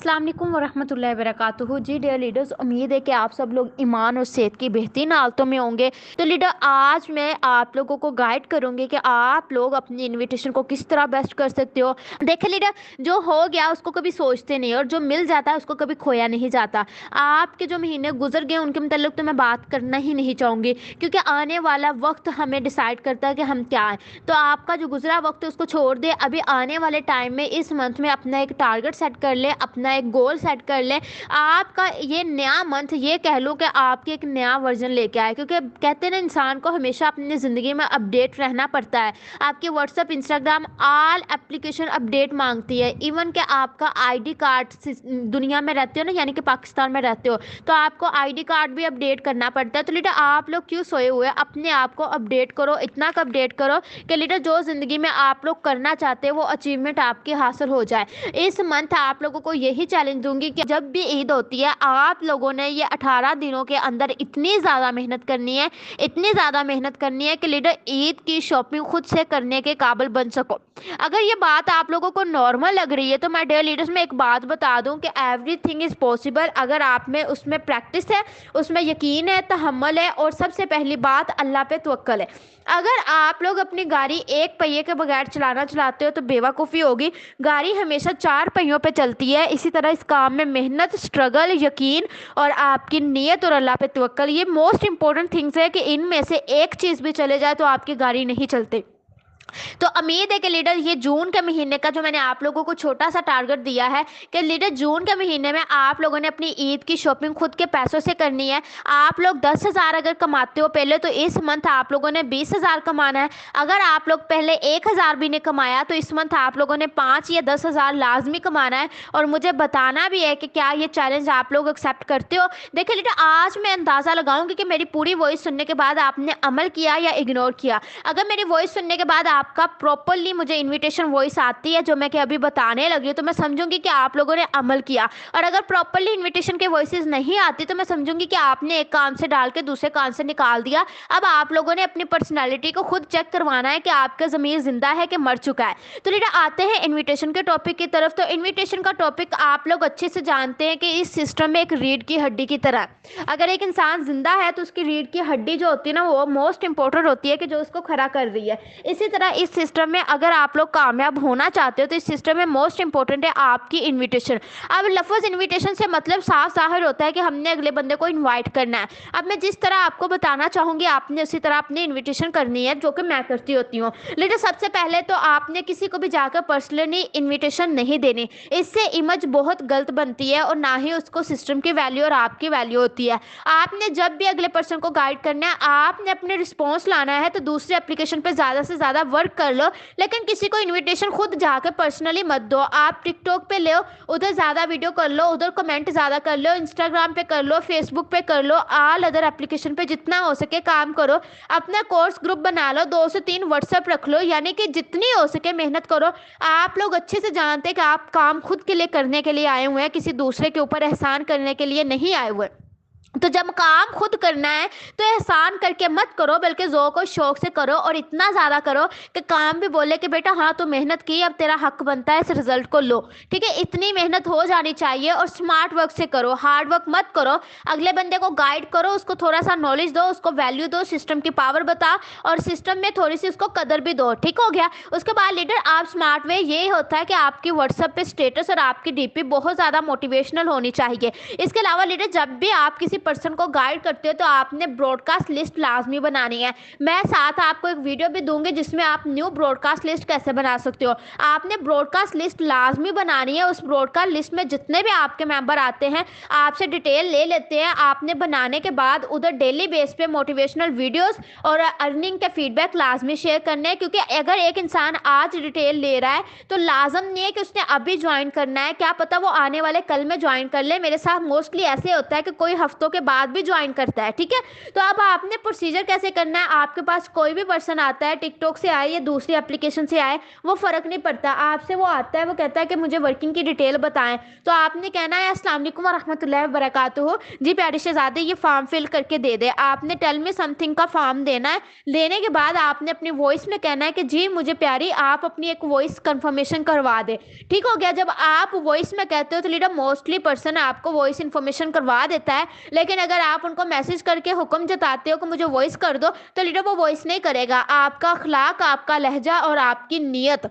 अस्सलाम वालेकुम वरहमतुल्लाहि वबरकातुहू। जी डियर लीडर्स, उम्मीद है कि आप सब लोग ईमान और सेहत की बेहतरीन हालतों में होंगे। तो लीडर, आज मैं आप लोगों को गाइड करूंगी कि आप लोग अपनी इनविटेशन को किस तरह बेस्ट कर सकते हो। देखिए लीडर, जो हो गया उसको कभी सोचते नहीं और जो मिल जाता है उसको कभी खोया नहीं जाता। आपके जो महीने गुजर गए उनके मतलब तो मैं बात करना ही नहीं चाहूँगी, क्योंकि आने वाला वक्त हमें डिसाइड करता है कि हम क्या हैं। तो आपका जो गुजरा वक्त है उसको छोड़ दे, अभी आने वाले टाइम में इस मंथ में अपना एक टारगेट सेट कर ले, अपना एक गोल सेट कर ले। आपका ये नया मंथ, ये कह लो कि आपके एक नया वर्जन लेके आए, क्योंकि कहते हैं ना, इंसान को हमेशा अपनी ज़िंदगी में अपडेट रहना पड़ता है। आपके WhatsApp, Instagram, all application update मांगती है। इवन कि आपका आईडी कार्ड, दुनिया में रहते हो ना, यानी कि पाकिस्तान में रहते हो, तो आपको आईडी कार्ड भी अपडेट करना पड़ता है। तो लीडर, आप लोग क्यों सोए हुए, अपने आप को अपडेट करो, इतना अपडेट करो कि लीडर जो ज़िंदगी में आप लोग करना चाहते हैं वो अचीवमेंट आपकी हासिल हो जाए। इस मंथ आप लोगों को यही चैलेंज दूंगी कि जब भी ईद होती है आप लोगों ने ये 18 दिनों के अंदर इतनी ज़्यादा मेहनत करनी है, इतनी ज़्यादा मेहनत करनी है कि लीडर ईद की शॉपिंग खुद से करने के काबिल बन सको। अगर ये बात आप लोगों को नॉर्मल लग रही है तो मैं डियर लीडर्स में एक बात बता दूं कि एवरीथिंग इज़ पॉसिबल, अगर आप में उसमें प्रैक्टिस है, उसमें यकीन है, तहम्मुल है, और सबसे पहली बात अल्लाह पे तवक्कल है। अगर आप लोग अपनी गाड़ी एक पहिए के बगैर चलाना चलाते हो तो बेवकूफ़ी होगी। गाड़ी हमेशा 4 पहियों पे चलती है। इसी तरह इस काम में मेहनत, स्ट्रगल, यकीन और आपकी नीयत और अल्लाह पे तवक्कल, ये मोस्ट इंपॉर्टेंट थिंग्स है कि इनमें से एक चीज़ भी चले जाए तो आपकी गाड़ी नहीं चलती। तो उम्मीद है कि लीडर, ये जून के महीने का जो मैंने आप लोगों को छोटा सा टारगेट दिया है कि लीडर जून के महीने में आप लोगों ने अपनी ईद की शॉपिंग खुद के पैसों से करनी है। आप लोग 10,000 अगर कमाते हो पहले, तो इस मंथ आप लोगों ने 20,000 कमाना है। अगर आप लोग पहले 1,000 भी नहीं कमाया तो इस मंथ आप लोगों ने 5 या 10,000 लाजमी कमाना है, और मुझे बताना भी है कि क्या ये चैलेंज आप लोग एक्सेप्ट करते हो। देखिए लीडर, आज मैं अंदाज़ा लगाऊंगी कि मेरी पूरी वॉइस सुनने के बाद आपने अमल किया या इग्नोर किया। अगर मेरी वॉइस सुनने के बाद आपका प्रॉपरली मुझे इनविटेशन वॉइस आती है जो मैं कि अभी बताने लगी हूँ, तो मैं समझूंगी कि आप लोगों ने अमल किया। और अगर प्रॉपरली इनविटेशन के वॉइसेस नहीं आती तो मैं समझूंगी कि आपने एक कान से डाल के दूसरे कान से निकाल दिया। अब आप लोगों ने अपनी पर्सनैलिटी को खुद चेक करवाना है कि आपका ज़मीर जिंदा है कि मर चुका है। तो लीडर, आते हैं इन्विटेशन के टॉपिक की तरफ। तो इन्विटेशन का टॉपिक आप लोग अच्छे से जानते हैं कि इस सिस्टम में एक रीढ़ की हड्डी की तरह, अगर एक इंसान जिंदा है तो उसकी रीढ़ की हड्डी जो होती है ना, वो मोस्ट इंपॉर्टेंट होती है कि जो उसको खड़ा कर रही है। इसी तरह इस सिस्टम में अगर आप लोग कामयाब होना चाहते हो तो इस सिस्टम में मोस्ट इंपॉर्टेंट है आपकी इनविटेशन। अब लफ्ज़ इनविटेशन से मतलब साफ जाहिर होता है कि हमने अगले बंदे को इनवाइट करना है। अब मैं जिस तरह आपको बताना चाहूँगी आपने उसी तरह अपनी इनविटेशन करनी है, जो कि मैं करती होती हूँ। लेकिन सबसे पहले तो आपने किसी को भी जाकर पर्सनली इन्विटेशन नहीं देनी, इससे इमेज बहुत गलत बनती है और ना ही उसको सिस्टम की वैल्यू और आपकी वैल्यू होती है। आपने जब भी अगले पर्सन को गाइड करना है, आपने अपने रिस्पॉन्स लाना है, तो दूसरे एप्लीकेशन पे ज़्यादा से ज़्यादा वर्क कर लो, लेकिन किसी को इनविटेशन खुद जाकर पर्सनली मत दो। आप टिकटॉक पे लो, उधर ज़्यादा वीडियो कर लो, उधर कमेंट ज़्यादा कर लो, इंस्टाग्राम पे कर लो, फेसबुक पे कर लो, ऑल अदर एप्लीकेशन पे जितना हो सके काम करो। अपना कोर्स ग्रुप बना लो, 2 से 3 व्हाट्सएप रख लो, यानी कि जितनी हो सके मेहनत करो। आप लोग अच्छे से जानते हैं कि आप काम खुद के लिए करने के लिए आए हुए हैं, किसी दूसरे के ऊपर एहसान करने के लिए नहीं आए हुए। तो जब काम खुद करना है तो एहसान करके मत करो, बल्कि ज़ौक़ और शौक़ से करो, और इतना ज़्यादा करो कि काम भी बोले कि बेटा हाँ तो मेहनत की, अब तेरा हक बनता है इस रिज़ल्ट को लो। ठीक है, इतनी मेहनत हो जानी चाहिए, और स्मार्ट वर्क से करो, हार्ड वर्क मत करो। अगले बंदे को गाइड करो, उसको थोड़ा सा नॉलेज दो, उसको वैल्यू दो, सिस्टम की पावर बता, और सिस्टम में थोड़ी सी उसको कदर भी दो। ठीक हो गया। उसके बाद लीडर, आप स्मार्ट वे ये होता है कि आपकी व्हाट्सएप पे स्टेटस और आपकी डीपी बहुत ज़्यादा मोटिवेशनल होनी चाहिए। इसके अलावा लीडर, जब भी आप किसी पर्सन को गाइड करते हो तो आपने ब्रॉडकास्ट लिस्ट लाजमी बनानी है। मैं साथ आपको एक वीडियो भी दूंगी जिसमें आप न्यू ब्रॉडकास्ट लिस्ट कैसे बना सकते हो। आपने ब्रॉडकास्ट लिस्ट लाजमी बनानी है। उस ब्रॉडकास्ट लिस्ट में जितने भी आपके मेंबर आते हैं आपसे डिटेल ले लेते हैं। आपने बनाने के बाद उधर डेली बेस पे मोटिवेशनल वीडियोस और अर्निंग के फीडबैक लाजमी शेयर करने हैं, क्योंकि अगर एक इंसान आज डिटेल ले रहा है तो लाजम नहीं है कि उसने अभी ज्वाइन करना है, क्या पता वो आने वाले कल में ज्वाइन कर ले। मेरे साथ मोस्टली ऐसे होता है कि कोई हफ्तों کے بعد بھی ज्वाइन करता है, ठीक है। तो अब आपने प्रोसीजर कैसे करना है, आपके पास कोई भी पर्सन आता है, टिकटॉक से आए या दूसरी एप्लीकेशन से आए, वो फर्क नहीं पड़ता, आपसे वो आता है, वो कहता है कि मुझे वर्किंग की डिटेल बताएं, तो आपने कहना है अस्सलाम वालेकुम वरहमतुल्लाहि वबरकातुहू, जी प्यारे शहजादे ये फॉर्म फिल करके दे दे। आपने टेल मी समथिंग का फॉर्म देना है। लेने के बाद आपने अपनी वॉइस में कहना है कि जी मुझे प्यारी आप अपनी एक वॉइस कंफर्मेशन करवा दे, ठीक हो गया। जब आप वॉइस में कहते हो तो लीडर मोस्टली पर्सन आपको वॉइस इन्फॉर्मेशन करवा देता है, लेकिन अगर आप उनको मैसेज करके हुक्म जताते हो कि मुझे वॉइस कर दो, तो लीडर वो वॉइस नहीं करेगा। आपका अखलाक, आपका लहजा और आपकी नीयत,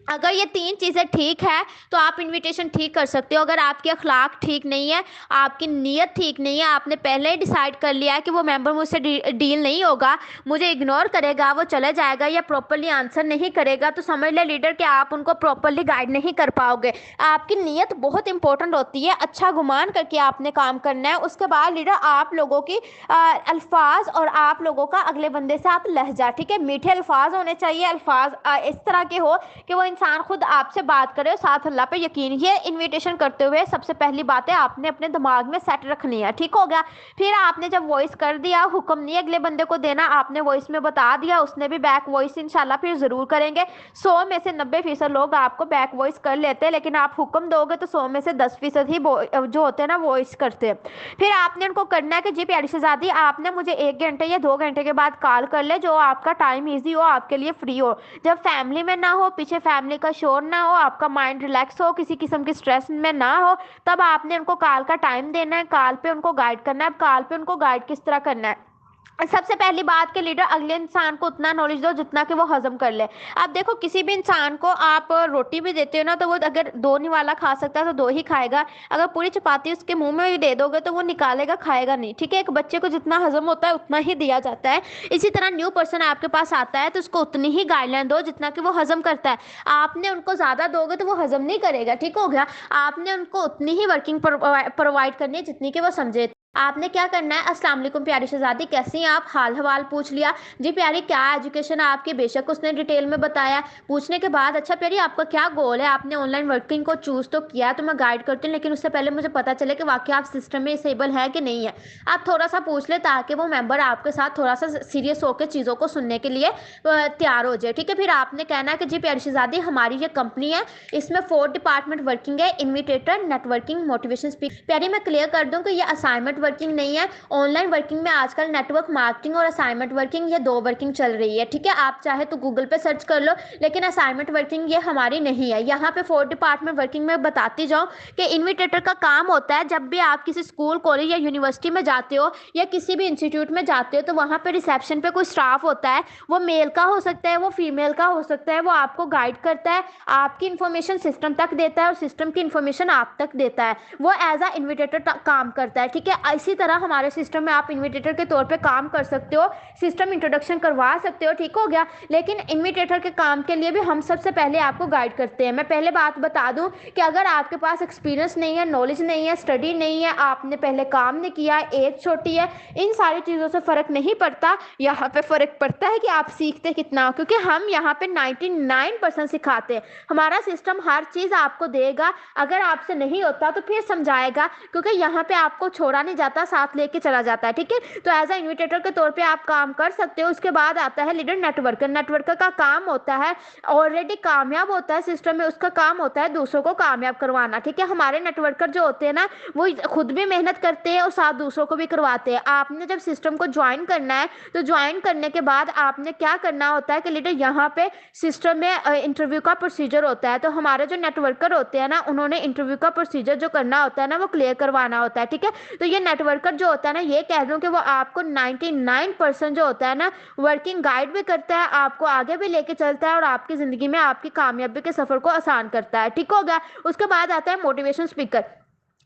अगर ये 3 चीज़ें ठीक है तो आप इनविटेशन ठीक कर सकते हो। अगर आपकी अखलाक ठीक नहीं है, आपकी नीयत ठीक नहीं है, आपने पहले ही डिसाइड कर लिया है कि वो मेंबर मुझसे डील नहीं होगा, मुझे इग्नोर करेगा, वो चले जाएगा या प्रॉपरली आंसर नहीं करेगा, तो समझ ले लीडर कि आप उनको प्रॉपरली गाइड नहीं कर पाओगे। आपकी नीयत बहुत इंपॉर्टेंट होती है, अच्छा गुमान करके आपने काम करना है। उसके बाद लीडर आप लोगों की अल्फाज और आप लोगों का अगले बंदे से आप लहजा, ठीक है, मीठे अल्फाज होने चाहिए। अल्फाज इस तरह के हो कि वो इंसान खुद आपसे बात करे, साथ अल्लाह पे यकीन। ये इनविटेशन करते हुए सबसे पहली बात है आपने अपने दिमाग में सेट रखनी है, ठीक हो गया। फिर आपने जब वॉइस कर दिया, हुक्म नहीं अगले बंदे को देना, आपने वॉइस में बता दिया, उसने भी बैक वॉइस इंशाल्लाह फिर ज़रूर करेंगे। 100 में से 90% लोग आपको बैक वॉइस कर लेते हैं, लेकिन आप हुक्म दोगे तो 100 में से 10% ही जो होते हैं ना वॉइस करते हैं। फिर आपने उनको करना है कि जी प्यारी शहजादी आपने मुझे 1 घंटे या 2 घंटे के बाद कॉल कर ले, जो आपका टाइम ईजी हो, आपके लिए फ्री हो, जब फैमिली में ना हो, पीछे फैमिली का शोर ना हो, आपका माइंड रिलैक्स हो, किसी किस्म की स्ट्रेस में ना हो, तब आपने उनको कॉल का टाइम देना है, कॉल पे उनको गाइड करना है। अब कॉल पे उनको गाइड किस तरह करना है, सबसे पहली बात के लीडर अगले इंसान को उतना नॉलेज दो जितना कि वो हजम कर ले। अब देखो किसी भी इंसान को आप रोटी भी देते हो ना, तो वो अगर 2 निवाला खा सकता है तो 2 ही खाएगा, अगर पूरी चपाती उसके मुंह में भी दे दोगे तो वो निकालेगा, खाएगा नहीं, ठीक है। एक बच्चे को जितना हजम होता है उतना ही दिया जाता है। इसी तरह न्यू पर्सन आपके पास आता है तो उसको उतनी ही गाइडलाइन दो जितना कि वो हजम करता है। आपने उनको ज़्यादा दोगे तो वो हजम नहीं करेगा, ठीक हो गया। आपने उनको उतनी ही वर्किंग प्रोवाइड करनी है जितनी कि वो समझे। आपने क्या करना है, अस्सलाम वालेकुम प्यारी शहजादी कैसी हैं आप, हाल हवाल पूछ लिया, जी प्यारी क्या एजुकेशन है आपकी, बेशक उसने डिटेल में बताया। पूछने के बाद अच्छा प्यारी आपका क्या गोल है, आपने ऑनलाइन वर्किंग को चूज़ तो किया तो मैं गाइड करती हूँ, लेकिन उससे पहले मुझे पता चले कि वाकई आप सिस्टम में डिसेबल है कि नहीं है। आप थोड़ा सा पूछ ले ताकि वो मेंबर आपके साथ थोड़ा सा सीरियस होकर चीज़ों को सुनने के लिए तैयार हो जाए, ठीक है। फिर आपने कहना है कि जी प्यारी शहजादी हमारी ये कंपनी है, इसमें 4 डिपार्टमेंट वर्किंग है, इन्विटेटर, नेटवर्किंग, मोटिवेशन स्पीकर। प्यारी मैं क्लियर कर दूँ कि ये असाइनमेंट वर्किंग नहीं है। ऑनलाइन वर्किंग में आजकल नेटवर्क मार्केटिंग और असाइनमेंट वर्किंग ये 2 वर्किंग चल रही है, ठीक है। आप चाहे तो गूगल पे सर्च कर लो, लेकिन असाइनमेंट वर्किंग ये हमारी नहीं है। यहाँ पे 4 डिपार्टमेंट वर्किंग में बताती जाऊँ कि इन्विटेटर का काम होता है जब भी आप किसी स्कूल, कॉलेज या यूनिवर्सिटी में जाते हो या किसी भी इंस्टीट्यूट में जाते हो, तो वहाँ पे रिसेप्शन पे कोई स्टाफ होता है, वो मेल का हो सकता है, वो फीमेल का हो सकता है, वो आपको गाइड करता है, आपकी इन्फॉर्मेशन सिस्टम तक देता है और सिस्टम की इन्फॉर्मेशन आप तक देता है, वो एज अ इन्विटेटर काम करता है, ठीक है। इसी तरह हमारे सिस्टम में आप इन्विटेटर के तौर पे काम कर सकते हो, सिस्टम इंट्रोडक्शन करवा सकते हो, ठीक हो गया। लेकिन इन्विटेटर के काम के लिए भी हम सबसे पहले आपको गाइड करते हैं। मैं पहले बात बता दूं कि अगर आपके पास एक्सपीरियंस नहीं है, नॉलेज नहीं है, स्टडी नहीं है, आपने पहले काम नहीं किया, एज छोटी है, इन सारी चीज़ों से फ़र्क नहीं पड़ता। यहाँ पे फ़र्क पड़ता है कि आप सीखते कितना, क्योंकि हम यहाँ पे 99% सिखाते हैं। हमारा सिस्टम हर चीज़ आपको देगा, अगर आपसे नहीं होता तो फिर समझाएगा, क्योंकि यहाँ पे आपको छोड़ा नहीं जाता, साथ लेके चला जाता है, ठीक है। तो एज अ इन्विटेटर के तौर पे आप काम कर सकते हो। उसके बाद आता है लीडर नेटवर्कर। नेटवर्कर का काम होता है, ऑलरेडी कामयाब होता है सिस्टम में, उसका काम होता है दूसरों को कामयाब करवाना, ठीक है। हमारे नेटवर्कर जो होते हैं ना, वो खुद भी मेहनत करते हैं और साथ दूसरों को भी करवाते हैं। आपने जब सिस्टम को ज्वाइन करना है तो ज्वाइन करने के बाद आपने क्या करना होता है कि लीडर यहाँ पे सिस्टम में इंटरव्यू का प्रोसीजर होता है। तो हमारे जो नेटवर्कर होते हैं ना, उन्होंने इंटरव्यू का प्रोसीजर जो करना होता है ना, वो क्लियर करवाना होता है, ठीक है। तो ये नेटवर्कर जो होता है ना, ये कह दूं कि वो आपको 99% जो होता है ना, वर्किंग गाइड भी करता है, आपको आगे भी लेके चलता है और आपकी ज़िंदगी में आपकी कामयाबी के सफ़र को आसान करता है, ठीक हो गया। उसके बाद आता है मोटिवेशन स्पीकर।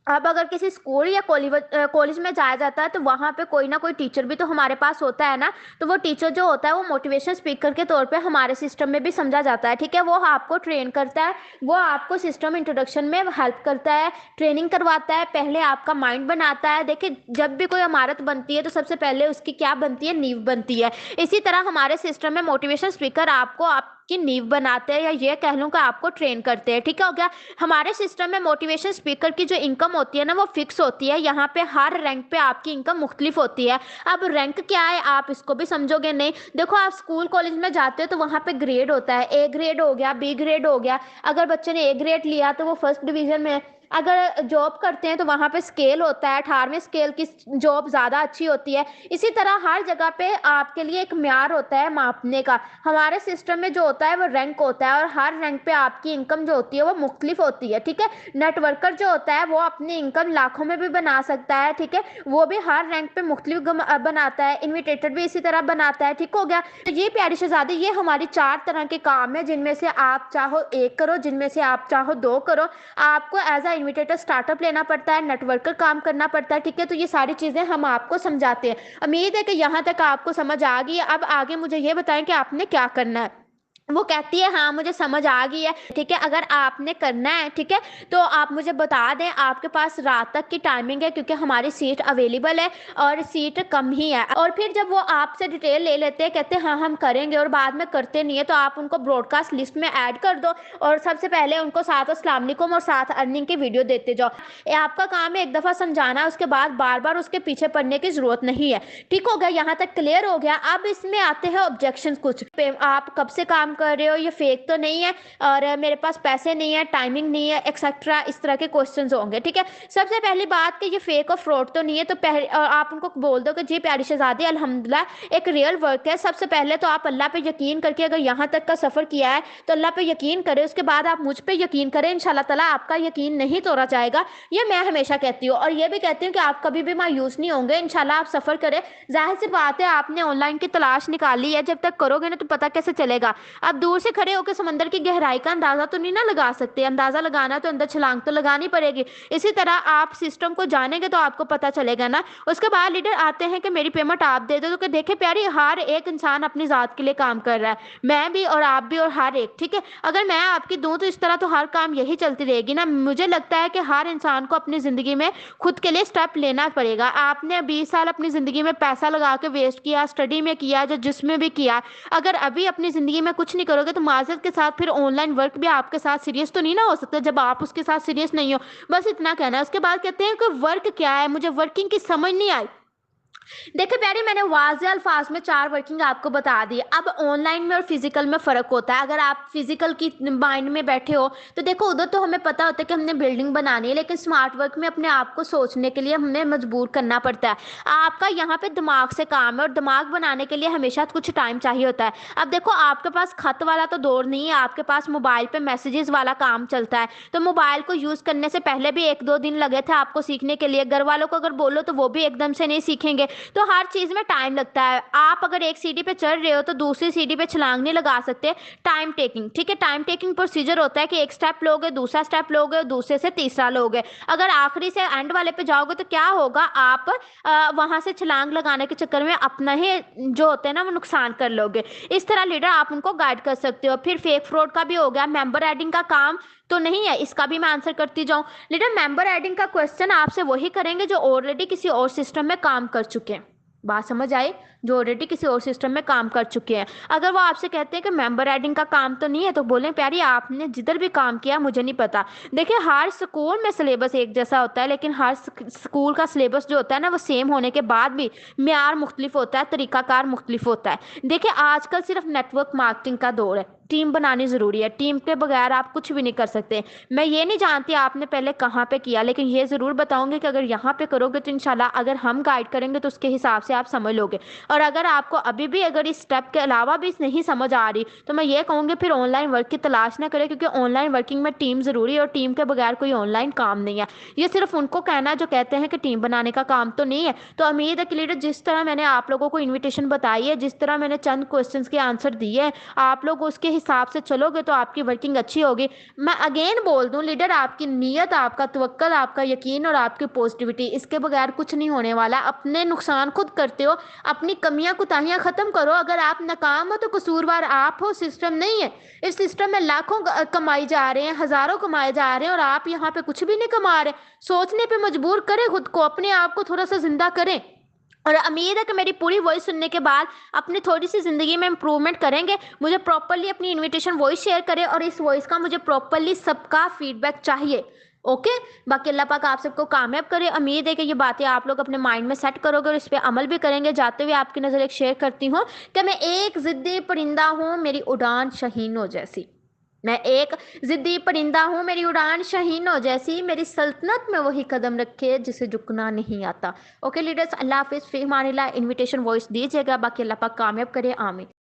अब अगर किसी स्कूल या कॉलेज में जाया जाता है तो वहाँ पे कोई ना कोई टीचर भी तो हमारे पास होता है ना, तो वो टीचर जो होता है वो मोटिवेशन स्पीकर के तौर पे हमारे सिस्टम में भी समझा जाता है, ठीक है। वो आपको ट्रेन करता है, वो आपको सिस्टम इंट्रोडक्शन में हेल्प करता है, ट्रेनिंग करवाता है, पहले आपका माइंड बनाता है। देखिए जब भी कोई इमारत बनती है तो सबसे पहले उसकी क्या बनती है, नींव बनती है। इसी तरह हमारे सिस्टम में मोटिवेशन स्पीकर आपको की नींव बनाते हैं, या ये कह लूँ कि आपको ट्रेन करते हैं। ठीक है, हो गया। हमारे सिस्टम में मोटिवेशन स्पीकर की जो इनकम होती है ना, वो फिक्स होती है। यहाँ पे हर रैंक पे आपकी इनकम मुख्तलिफ होती है। अब रैंक क्या है, आप इसको भी समझोगे नहीं। देखो, आप स्कूल कॉलेज में जाते हो तो वहाँ पे ग्रेड होता है, ए ग्रेड हो गया, बी ग्रेड हो गया। अगर बच्चे ने ए ग्रेड लिया तो वो फर्स्ट डिवीजन में है। अगर जॉब करते हैं तो वहाँ पे स्केल होता है, 18वें स्केल की जॉब ज़्यादा अच्छी होती है। इसी तरह हर जगह पे आपके लिए एक म्यार होता है मापने का। हमारे सिस्टम में जो होता है वो रैंक होता है, और हर रैंक पे आपकी इनकम जो होती है वो मुख्तलिफ होती है। ठीक है, नेटवर्कर जो होता है वो अपनी इनकम लाखों में भी बना सकता है। ठीक है, वो भी हर रैंक पे मुख्तलिफ बनाता है। इन्विटेटर भी इसी तरह बनाता है। ठीक हो गया। तो ये प्यारी शहजादी, ये हमारी 4 तरह के काम है, जिनमें से आप चाहो एक करो, जिनमें से आप चाहो 2 करो। आपको एज अ इन्विटेटर स्टार्टअप लेना पड़ता है, नेटवर्कर काम करना पड़ता है। ठीक है, तो ये सारी चीज़ें हम आपको समझाते हैं। उम्मीद है कि यहाँ तक आपको समझ आ गई है। अब आगे मुझे ये बताएं कि आपने क्या करना है। वो कहती है हाँ मुझे समझ आ गई है। ठीक है, अगर आपने करना है, ठीक है, तो आप मुझे बता दें। आपके पास रात तक की टाइमिंग है, क्योंकि हमारी सीट अवेलेबल है और सीट कम ही है। और फिर जब वो आपसे डिटेल ले लेते हैं, कहते हैं हाँ हम करेंगे, और बाद में करते नहीं है, तो आप उनको ब्रॉडकास्ट लिस्ट में ऐड कर दो, और सबसे पहले उनको साथ अस्सलाम वालेकुम और साथ अर्निंग की वीडियो देते जाओ। ये आपका काम है, एक दफ़ा समझाना, उसके बाद बार बार उसके पीछे पड़ने की ज़रूरत नहीं है। ठीक हो गया, यहाँ तक क्लियर हो गया। अब इसमें आते हैं ऑब्जेक्शन कुछ। आप कब से काम कर रहे हो, ये फेक तो नहीं है, और मेरे पास पैसे नहीं है, टाइमिंग नहीं है, एक्सेट्रा, इस तरह के क्वेश्चंस होंगे। ठीक है, सबसे पहली बात कि ये फेक और फ्रॉड तो नहीं है। तो पहले आप उनको बोल दो कि जी प्यारी शहजादी, अल्हम्दुलिल्लाह एक रियल वर्क है। सबसे पहले तो आप अल्लाह पे यकीन करके, अगर यहाँ तक का सफ़र किया है तो अल्लाह पे यकीन करें, उसके बाद आप मुझ पे यकीन करें। इंशाल्लाह ताला आपका यकीन नहीं तोड़ा जाएगा, ये मैं हमेशा कहती हूँ। और ये भी कहती हूँ कि आप कभी भी मायूस नहीं होंगे, इंशाल्लाह आप सफ़र करें। जाहिर सी बात है, आपने ऑनलाइन की तलाश निकाली है, जब तक करोगे ना तो पता कैसे चलेगा। अब दूर से खड़े होकर समंदर की गहराई का अंदाजा तो नहीं ना लगा सकते। अंदाजा लगाना तो अंदर छलांग तो लगानी पड़ेगी। इसी तरह आप सिस्टम को जानेंगे तो आपको पता चलेगा ना। उसके बाद लीडर आते हैं कि मेरी पेमेंट आप दे दो। तो देखे प्यारी, हर एक इंसान अपनी जात के लिए काम कर रहा है, मैं भी और आप भी और हर एक। ठीक है, अगर मैं आपकी दूं तो इस तरह तो हर काम यही चलती रहेगी ना। मुझे लगता है कि हर इंसान को अपनी जिंदगी में खुद के लिए स्टेप लेना पड़ेगा। आपने 20 साल अपनी जिंदगी में पैसा लगा के वेस्ट किया, स्टडी में किया, जो जिसमें भी किया। अगर अभी अपनी जिंदगी में कुछ नहीं करोगे तो माजरत के साथ फिर ऑनलाइन वर्क भी आपके साथ सीरियस तो नहीं ना हो सकता, जब आप उसके साथ सीरियस नहीं हो। बस इतना कहना है। उसके बाद कहते हैं कि वर्क क्या है, मुझे वर्किंग की समझ नहीं आई। देखिए प्यारी, मैंने वाज़ेह अल्फाज में 4 वर्किंग आपको बता दी। अब ऑनलाइन में और फिजिकल में फ़र्क होता है। अगर आप फिजिकल की माइंड में बैठे हो तो देखो, उधर तो हमें पता होता है कि हमने बिल्डिंग बनानी है, लेकिन स्मार्ट वर्क में अपने आप को सोचने के लिए हमें मजबूर करना पड़ता है। आपका यहाँ पे दिमाग से काम है, और दिमाग बनाने के लिए हमेशा कुछ टाइम चाहिए होता है। अब देखो, आपके पास खत वाला तो दौर नहीं है, आपके पास मोबाइल पे मैसेजेस वाला काम चलता है। तो मोबाइल को यूज़ करने से पहले भी 1-2 दिन लगे थे आपको सीखने के लिए। घर वालों को अगर बोलो तो वो भी एकदम से नहीं सीखेंगे। तो हर चीज में टाइम लगता है। आप अगर एक सीढ़ी पे चढ़ रहे हो तो दूसरी सीढ़ी पे छलांग नहीं लगा सकते। टाइम टेकिंग, ठीक है, टाइम टेकिंग प्रोसीजर होता है कि एक स्टेप लोगे, दूसरा स्टेप लोगे, दूसरे से तीसरा लोगे। अगर आखिरी से एंड वाले पे जाओगे तो क्या होगा, आप वहां से छलांग लगाने के चक्कर में अपना ही जो होते हैं ना वो नुकसान कर लोगे। इस तरह लीडर आप उनको गाइड कर सकते हो। फिर फेक फ्रॉड का भी हो गया। मेंबर एडिंग का काम तो नहीं है, इसका भी मैं आंसर करती जाऊं। लीडर, मेंबर एडिंग का क्वेश्चन आपसे वही करेंगे जो ऑलरेडी किसी और सिस्टम में काम कर चुके हैं। बात समझ आई? जो ऑलरेडी किसी और सिस्टम में काम कर चुके हैं। अगर वो आपसे कहते हैं कि मेंबर एडिंग का काम तो नहीं है, तो बोलें प्यारी आपने जिधर भी काम किया मुझे नहीं पता। देखिए, हर स्कूल में सिलेबस एक जैसा होता है, लेकिन हर स्कूल का सिलेबस जो होता है ना वो सेम होने के बाद भी म्यार मुख्तलिफ होता है, तरीकाकार मुख्तलिफ होता है। देखिए, आजकल सिर्फ नेटवर्क मार्केटिंग का दौर है। टीम बनानी ज़रूरी है, टीम के बगैर आप कुछ भी नहीं कर सकते। मैं ये नहीं जानती आपने पहले कहाँ पे किया, लेकिन ये ज़रूर बताऊंगी कि अगर यहाँ पे करोगे तो इंशाल्लाह अगर हम गाइड करेंगे तो उसके हिसाब से आप समझ लोगे। और अगर आपको अभी भी अगर इस स्टेप के अलावा भी नहीं समझ आ रही तो मैं ये कहूँगी फिर ऑनलाइन वर्क की तलाश ना करें, क्योंकि ऑनलाइन वर्किंग में टीम ज़रूरी है, और टीम के बगैर कोई ऑनलाइन काम नहीं है। ये सिर्फ उनको कहना है जो कहते हैं कि टीम बनाने का काम तो नहीं है। तो उम्मीद है कि लीडर, जिस तरह मैंने आप लोगों को इन्विटेशन बताई है, जिस तरह मैंने चंद क्वेश्चन के आंसर दिए हैं, आप लोग उसके हिसाब से चलोगे तो आपकी वर्किंग अच्छी होगी। मैं अगेन बोल दूं लीडर, आपकी नीयत, आपका तवक्कल, आपका यकीन और आपकी पॉजिटिविटी, इसके बगैर कुछ नहीं होने वाला। अपने नुकसान खुद करते हो, अपनी कमियां कुताहियां खत्म करो। अगर आप नाकाम हो तो कसूरवार आप हो, सिस्टम नहीं है। इस सिस्टम में लाखों कमाई जा रहे हैं, हजारों कमाए जा रहे हैं, और आप यहाँ पे कुछ भी नहीं कमा रहे। सोचने पे मजबूर करें खुद को, अपने आप को थोड़ा सा जिंदा करें। اور امید ہے کہ میری پوری وائس سننے کے بعد اپنی تھوڑی سی زندگی میں امپرومنٹ کریں گے. مجھے پراپرلی اپنی انویٹیشن وائس شیئر کرے اور اس وائس کا مجھے پراپرلی سب کا فیڈ بیک چاہیے. اوکے. باقی اللہ پاک آپ سب کو کامیاب کرے. امید ہے کہ یہ باتیں آپ لوگ اپنے مائنڈ میں سیٹ کرو گے اور اس پہ عمل بھی کریں گے. جاتے ہوئے آپ کی نظر ایک شیئر کرتی ہوں کہ میں ایک ضدی پرندہ ہوں، میری اڑان شاہینوں جیسی. میں ایک ضدی پرندہ ہوں، میری اڑان شاہینوں جیسی. میری سلطنت میں وہی قدم رکھے جسے جھکنا نہیں آتا. اوکے لیڈرز، اللہ حافظ، فی امان اللہ. انویٹیشن وائس دیجیے گا. باقی اللہ پاک کامیاب کرے. آمین.